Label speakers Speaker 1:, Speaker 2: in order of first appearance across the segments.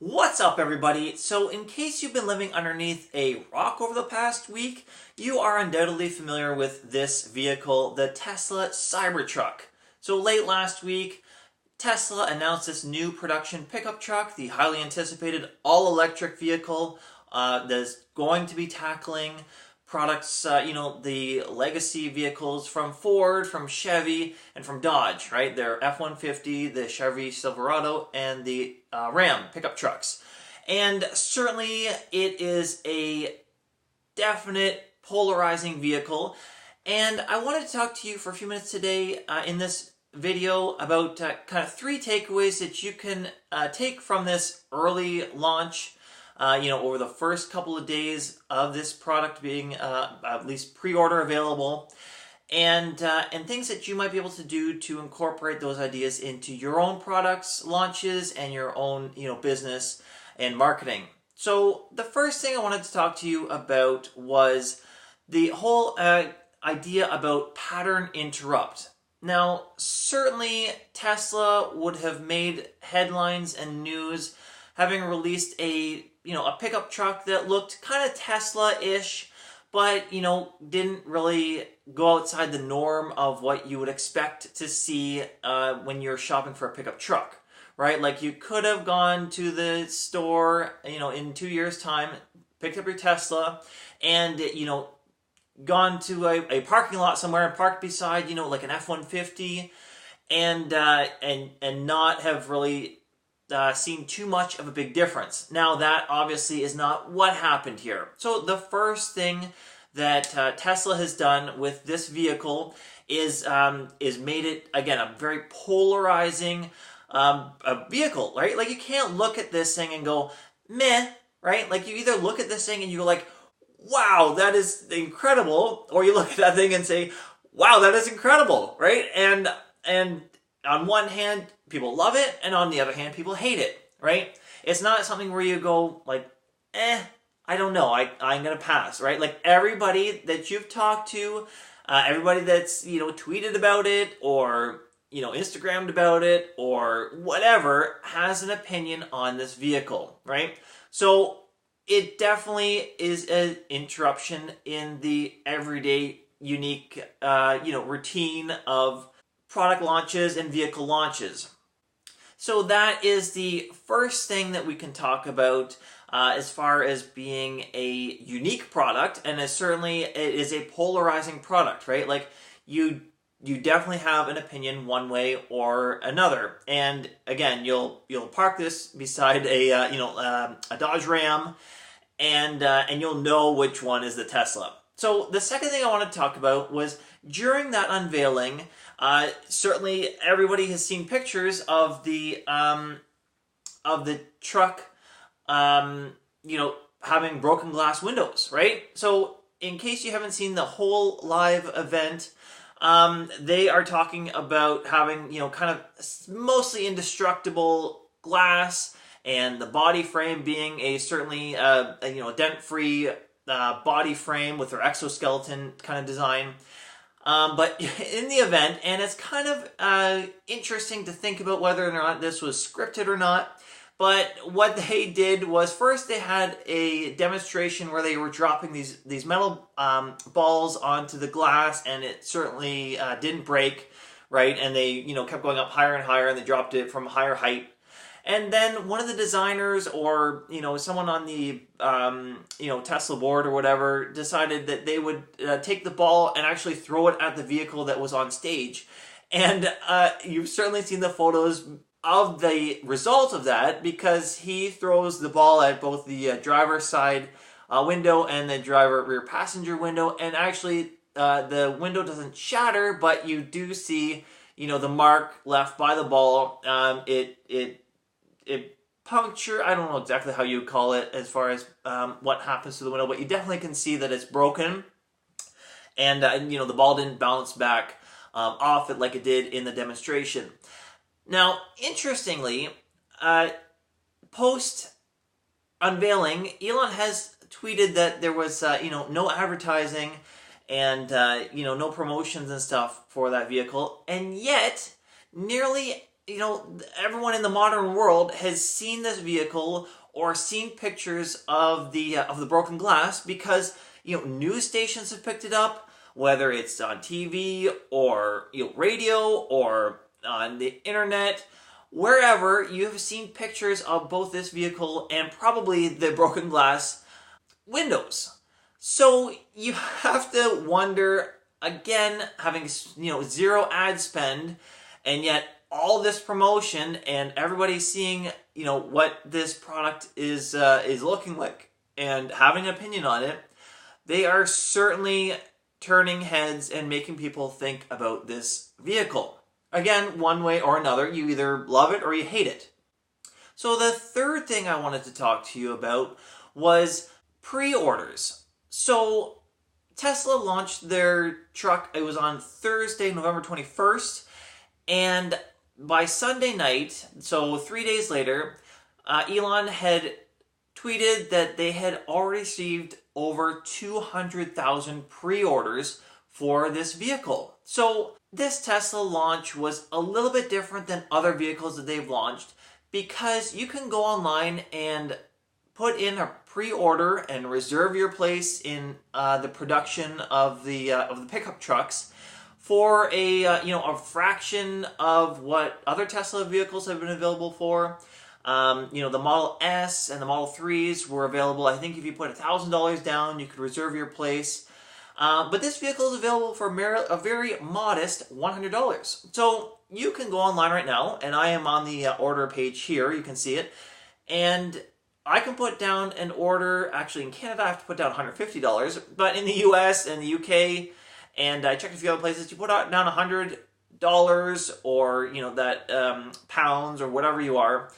Speaker 1: What's up, everybody? So in case you've been living underneath a rock over the past week, you are undoubtedly familiar with this vehicle, the Tesla Cybertruck. So late last week, Tesla announced this new production pickup truck, the highly anticipated all-electric vehicle that's going to be tackling products, the legacy vehicles from Ford, from Chevy, and from Dodge, right? Their F-150, the Chevy Silverado, and the Ram pickup trucks. And certainly it is a definite polarizing vehicle. And I wanted to talk to you for a few minutes today in this video about kind of three takeaways that you can take from this early launch. Over the first couple of days of this product being at least pre-order available, and things that you might be able to do to incorporate those ideas into your own products, launches, and your own business and marketing. So the first thing I wanted to talk to you about was the whole idea about pattern interrupt. Now, certainly Tesla would have made headlines and news having released a pickup truck that looked kind of Tesla-ish, but, didn't really go outside the norm of what you would expect to see when you're shopping for a pickup truck, right? Like, you could have gone to the store, in 2 years' time, picked up your Tesla, and, gone to a parking lot somewhere and parked beside, like an F-150, and not have really seen too much of a big difference. Now, that obviously is not what happened here. So the first thing that Tesla has done with this vehicle is made it, again, a very polarizing a vehicle, right? Like, you can't look at this thing and go, meh, right? Like, you either look at this thing and you go like, wow, that is incredible, or you look at that thing and say, wow, that is incredible, right? And on one hand, people love it, and on the other hand, people hate it, right? It's not something where you go like, I don't know, I'm gonna pass, right? Like, everybody that you've talked to, everybody that's, tweeted about it, or, Instagrammed about it, or whatever, has an opinion on this vehicle, right? So it definitely is an interruption in the everyday, unique, routine of product launches and vehicle launches. So that is the first thing that we can talk about as far as being a unique product, and it is a polarizing product, right? Like, you definitely have an opinion one way or another. And again, you'll park this beside a Dodge Ram, and you'll know which one is the Tesla. So the second thing I wanted to talk about was during that unveiling. Certainly, everybody has seen pictures of the truck, having broken glass windows, right? So, in case you haven't seen the whole live event, they are talking about having, kind of mostly indestructible glass, and the body frame being a dent-free body frame with their exoskeleton kind of design. But in the event, and it's kind of interesting to think about whether or not this was scripted or not, but what they did was first they had a demonstration where they were dropping these metal balls onto the glass, and it certainly didn't break, right? And they kept going up higher and higher, and they dropped it from a higher height. And then one of the designers, or someone on the Tesla board or whatever, decided that they would take the ball and actually throw it at the vehicle that was on stage. And you've certainly seen the photos of the result of that, because he throws the ball at both the driver's side window and the driver rear passenger window, and actually the window doesn't shatter, but you do see the mark left by the ball. It puncture, I don't know exactly how you call it as far as what happens to the window, but you definitely can see that it's broken, and the ball didn't bounce back off it like it did in the demonstration. Now, interestingly, post unveiling, Elon has tweeted that there was no advertising and no promotions and stuff for that vehicle, and yet nearly everyone in the modern world has seen this vehicle or seen pictures of the broken glass because news stations have picked it up, whether it's on TV or radio or on the internet. Wherever you have seen pictures of both this vehicle and probably the broken glass windows. So you have to wonder, again, having zero ad spend, and yet all this promotion and everybody seeing what this product is looking like and having an opinion on it, they are certainly turning heads and making people think about this vehicle. Again, one way or another, you either love it or you hate it. So the third thing I wanted to talk to you about was pre-orders. So Tesla launched their truck, it was on Thursday, November 21st, and by Sunday night, so 3 days later, Elon had tweeted that they had already received over 200,000 pre-orders for this vehicle. So this Tesla launch was a little bit different than other vehicles that they've launched because you can go online and put in a pre-order and reserve your place in the production of the pickup trucks for a fraction of what other Tesla vehicles have been available for. The Model S and the Model 3s were available. I think if you put $1,000 down, you could reserve your place. But this vehicle is available for a very modest $100. So you can go online right now, and I am on the order page here. You can see it. And I can put down an order. Actually, in Canada, I have to put down $150. But in the US and the UK, and I checked a few other places, you put down $100 or, pounds or whatever you are.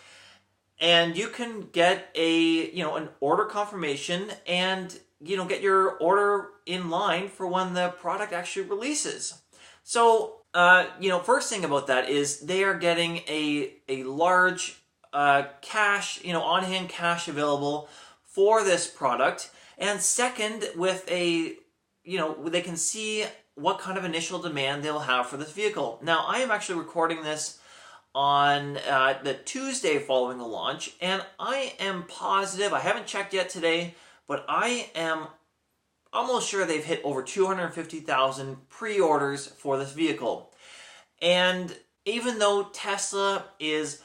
Speaker 1: And you can get an order confirmation and get your order in line for when the product actually releases. So, first thing about that is they are getting a large cash, on-hand cash available for this product. And second, with they can see what kind of initial demand they'll have for this vehicle. Now, I am actually recording this on the Tuesday following the launch, and I am positive, I haven't checked yet today, but I am almost sure they've hit over 250,000 pre-orders for this vehicle. And even though Tesla is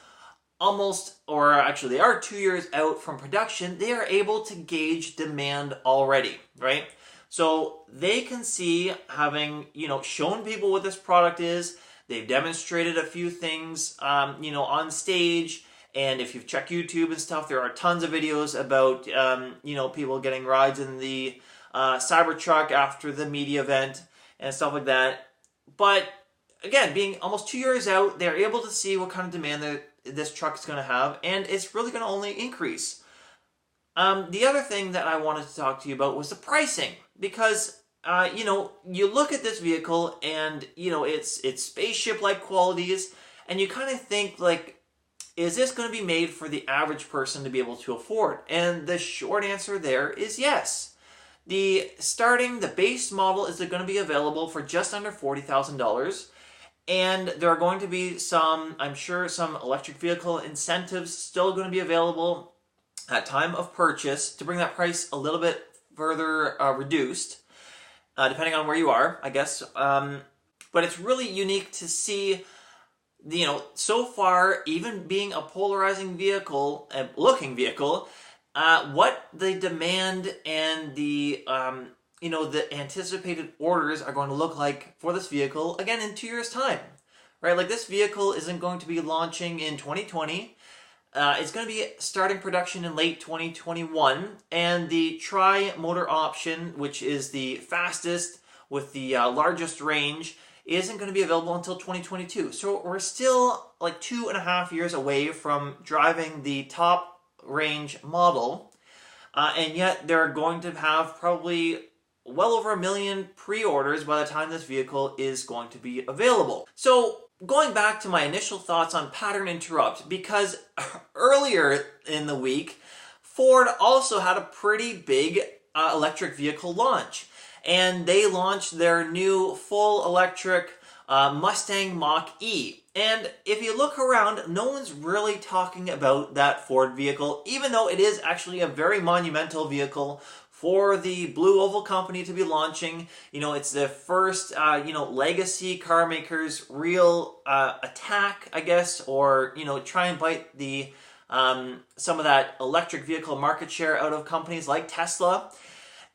Speaker 1: they are 2 years out from production, they are able to gauge demand already, right? So they can see, having, shown people what this product is, they've demonstrated a few things, on stage. And if you've checked YouTube and stuff, there are tons of videos about, people getting rides in the Cybertruck after the media event and stuff like that. But again, being almost 2 years out, they're able to see what kind of demand this truck is going to have, and it's really going to only increase. The other thing that I wanted to talk to you about was the pricing, because you look at this vehicle and it's spaceship-like qualities, and you kind of think, like, is this going to be made for the average person to be able to afford? And the short answer there is yes. The base model is going to be available for just under $40,000. And there are going to be I'm sure some electric vehicle incentives still going to be available at time of purchase to bring that price a little bit further reduced, depending on where you are, I guess. But it's really unique to see, so far, even being a polarizing vehicle, looking vehicle, what the demand and the anticipated orders are going to look like for this vehicle, again, in 2 years' time, right? Like, this vehicle isn't going to be launching in 2020. It's going to be starting production in late 2021, and the tri-motor option, which is the fastest with the largest range, isn't going to be available until 2022. So we're still like 2.5 years away from driving the top range model, and yet they're going to have probably well over 1 million pre-orders by the time this vehicle is going to be available. So going back to my initial thoughts on pattern interrupt, because earlier in the week, Ford also had a pretty big electric vehicle launch. And they launched their new full electric Mustang Mach E. And if you look around, no one's really talking about that Ford vehicle, even though it is actually a very monumental vehicle for the Blue Oval Company to be launching. You know, it's the first, legacy car maker's real attack, I guess, or, try and bite the some of that electric vehicle market share out of companies like Tesla.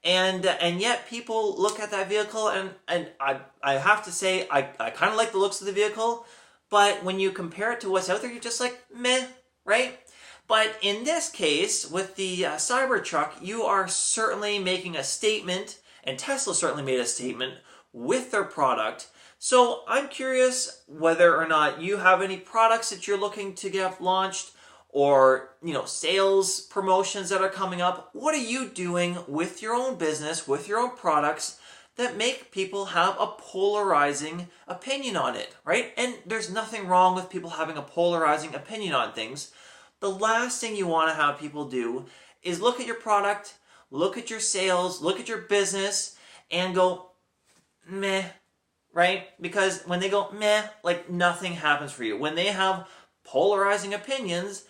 Speaker 1: And yet people look at that vehicle, and I have to say, I kind of like the looks of the vehicle, but when you compare it to what's out there, you're just like, meh, right? But in this case, with the Cybertruck, you are certainly making a statement, and Tesla certainly made a statement with their product. So I'm curious whether or not you have any products that you're looking to get launched, or sales promotions that are coming up. What are you doing with your own business, with your own products, that make people have a polarizing opinion on it, right? And there's nothing wrong with people having a polarizing opinion on things. The last thing you want to have people do is look at your product, look at your sales, look at your business, and go, meh, right? Because when they go, meh, like nothing happens for you. When they have polarizing opinions,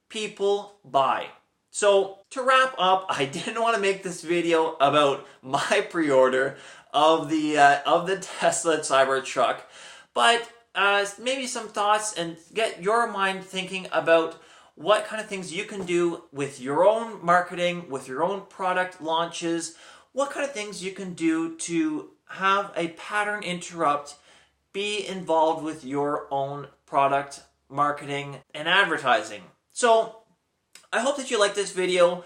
Speaker 1: people buy. So to wrap up, I didn't want to make this video about my pre-order of the Tesla Cybertruck, but maybe some thoughts and get your mind thinking about what kind of things you can do with your own marketing, with your own product launches, what kind of things you can do to have a pattern interrupt be involved with your own product marketing and advertising. So I hope that you like this video.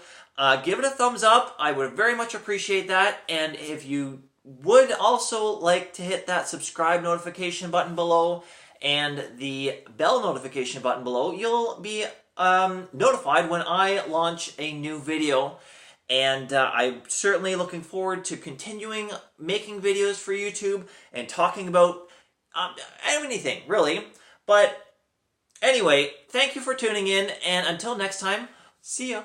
Speaker 1: Give it a thumbs up. I would very much appreciate that. And if you would also like to hit that subscribe notification button below and the bell notification button below, you'll be notified when I launch a new video. And I'm certainly looking forward to continuing making videos for YouTube and talking about anything, really. But anyway, thank you for tuning in, and until next time, see ya.